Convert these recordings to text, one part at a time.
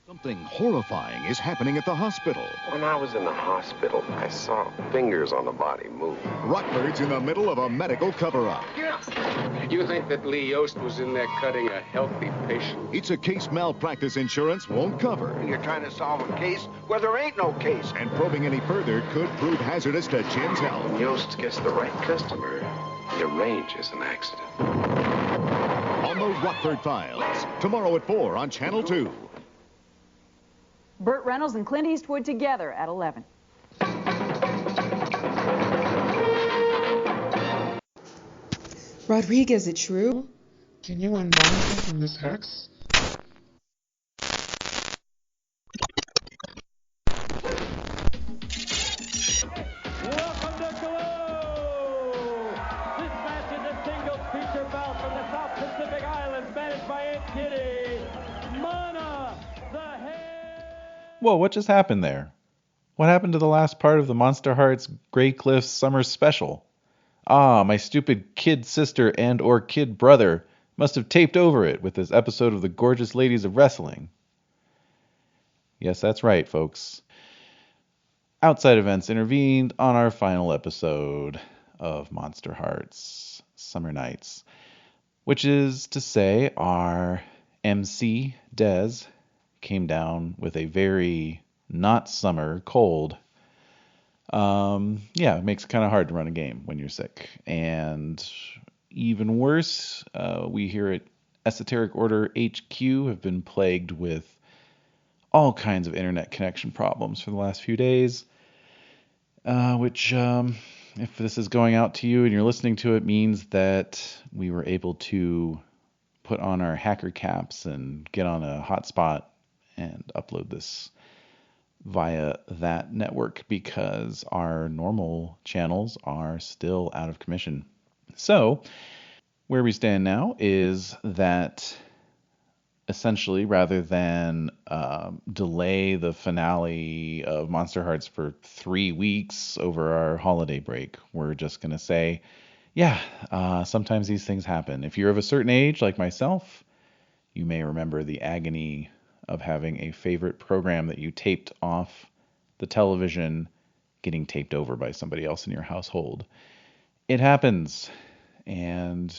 Something horrifying is happening at the hospital. When I was in the hospital, I saw fingers on the body move. Rockford's in the middle of a medical cover-up. You think that Lee Yost was in there cutting a healthy patient? It's a case malpractice insurance won't cover. You're trying to solve a case where there ain't no case. And probing any further could prove hazardous to Jim's health. When Yost gets the right customer, he arranges an accident. On the Rockford Files, tomorrow at 4 on Channel 2. Burt Reynolds and Clint Eastwood together at 11. Rodriguez, it true? Can you unbind him from this hex? Welcome to Glue! This match is a single feature bout from the South Pacific Islands, managed by Aunt Kitty. Mana, the head. Whoa, what just happened there? What happened to the last part of the Monsterhearts Grey Cliffs Summer Special? Ah, my stupid kid sister and or kid brother must have taped over it with this episode of the Gorgeous Ladies of Wrestling. Yes, that's right, folks. Outside events intervened on our final episode of Monsterhearts Summer Nights, which is to say our MC, Dez, came down with a very not summer cold. It makes it kind of hard to run a game when you're sick. And even worse, we here at Esoteric Order HQ have been plagued with all kinds of internet connection problems for the last few days, which, if this is going out to you and you're listening to it, means that we were able to put on our hacker caps and get on a hotspot and upload this via that network because our normal channels are still out of commission. So, where we stand now is that essentially, rather than delay the finale of Monsterhearts for 3 weeks over our holiday break, we're just going to say, sometimes these things happen. If you're of a certain age, like myself, you may remember the agony of having a favorite program that you taped off the television getting taped over by somebody else in your household. It happens, and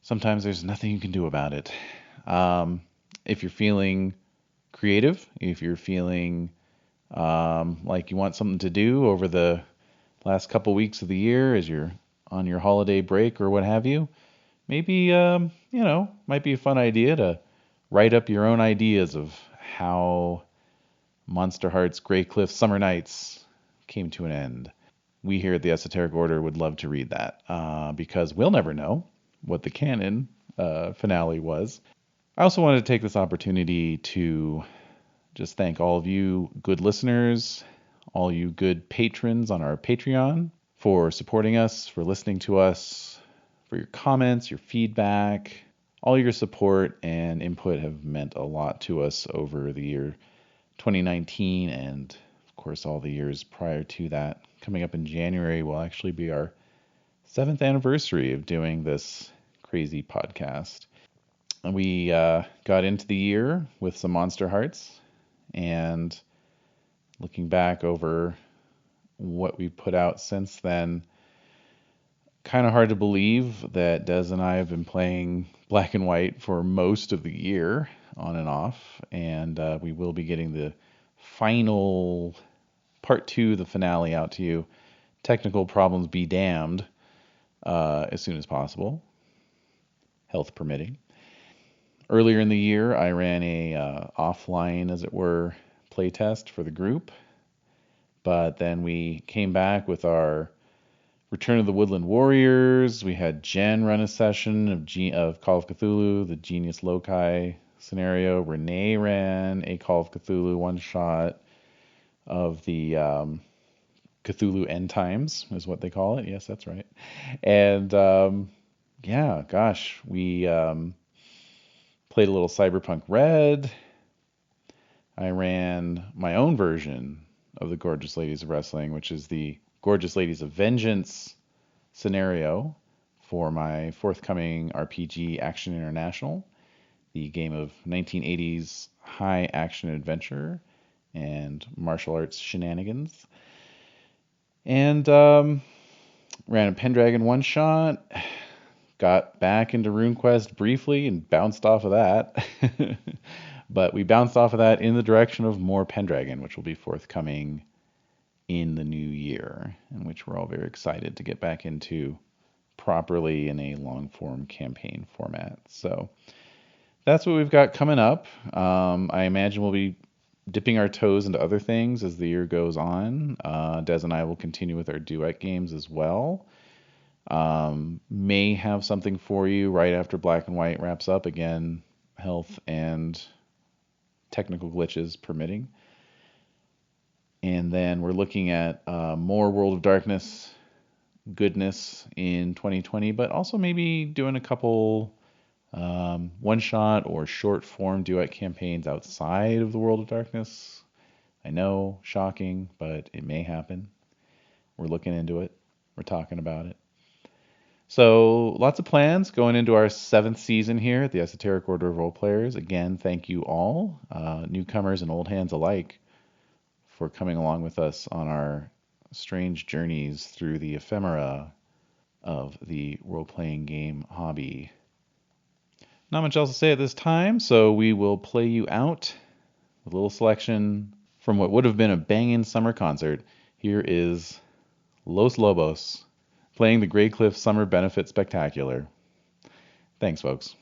sometimes there's nothing you can do about it. If you're feeling creative, if you're feeling like you want something to do over the last couple weeks of the year as you're on your holiday break or what have you, maybe, might be a fun idea to write up your own ideas of how Monsterhearts Grey Cliff Summer Nights came to an end. We here at the Esoteric Order would love to read that because we'll never know what the canon finale was. I also wanted to take this opportunity to just thank all of you good listeners, all you good patrons on our Patreon for supporting us, for listening to us, for your comments, your feedback. All your support and input have meant a lot to us over the year 2019 and, of course, all the years prior to that. Coming up in January will actually be our 7th anniversary of doing this crazy podcast. And we got into the year with some Monsterhearts, and looking back over what we put out since then, kind of hard to believe that Des and I have been playing Black and White for most of the year, on and off, and we will be getting the final part 2, the finale, out to you. Technical problems be damned, as soon as possible, health permitting. Earlier in the year, I ran a offline, as it were, playtest for the group, but then we came back with our Return of the Woodland Warriors. We had Jen run a session of Call of Cthulhu, the Genius Loci scenario. Renee ran a Call of Cthulhu one-shot of the Cthulhu End Times, is what they call it. Yes, that's right. And we played a little Cyberpunk Red. I ran my own version of the Gorgeous Ladies of Wrestling, which is the Gorgeous Ladies of Vengeance scenario for my forthcoming RPG Action International, the game of 1980s high action adventure and martial arts shenanigans. And ran a Pendragon one-shot, got back into RuneQuest briefly and bounced off of that. But we bounced off of that in the direction of more Pendragon, which will be forthcoming in the new year, and which we're all very excited to get back into properly in a long-form campaign format. So that's what we've got coming up. I imagine we'll be dipping our toes into other things as the year goes on. Des and I will continue with our duet games as well. May have something for you right after Black and White wraps up. Again, health and technical glitches permitting. And then we're looking at more World of Darkness goodness in 2020, but also maybe doing a couple one-shot or short-form duet campaigns outside of the World of Darkness. I know, shocking, but it may happen. We're looking into it. We're talking about it. So lots of plans going into our 7th season here at the Esoteric Order of Role Players. Again, thank you all, newcomers and old hands alike, for coming along with us on our strange journeys through the ephemera of the role-playing game hobby. Not much else to say at this time, so we will play you out with a little selection from what would have been a banging summer concert. Here is Los Lobos playing the Grey Cliff Summer Benefit Spectacular. Thanks, folks.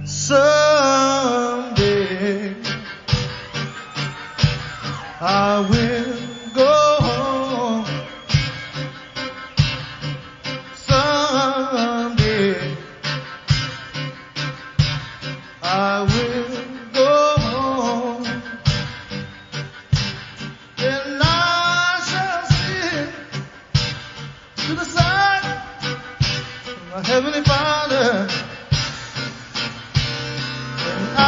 Someday I will go home. Someday I will go home, and I shall sit to the side of my Heavenly Father. I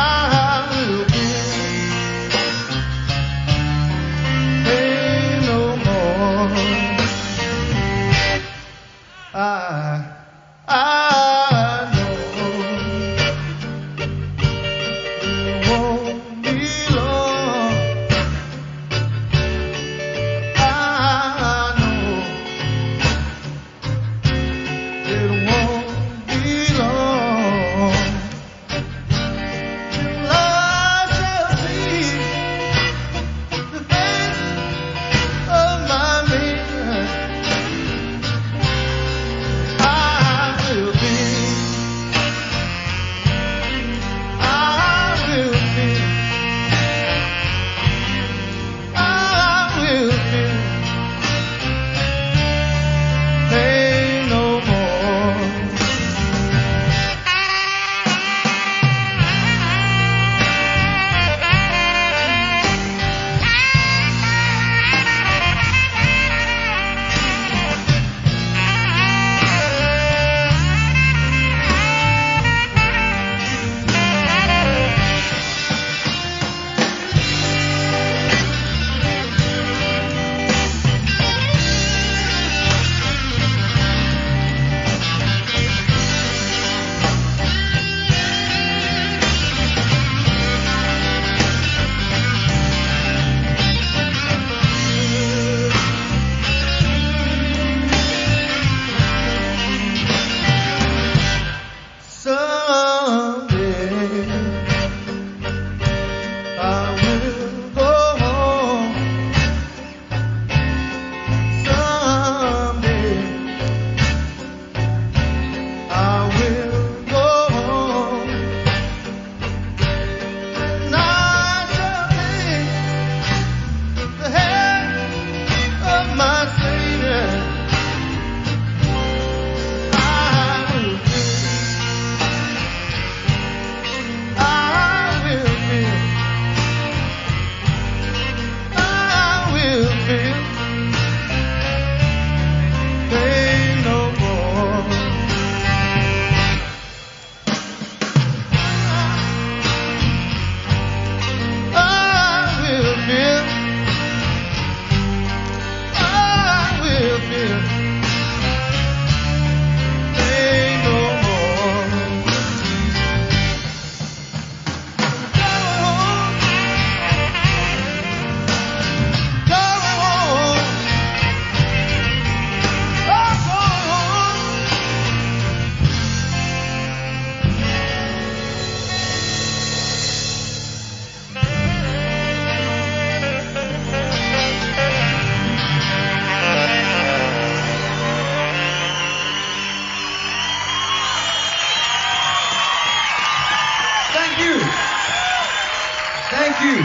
Thank you.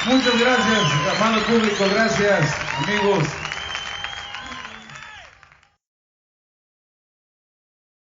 Muchas gracias, hermano público. Gracias, amigos.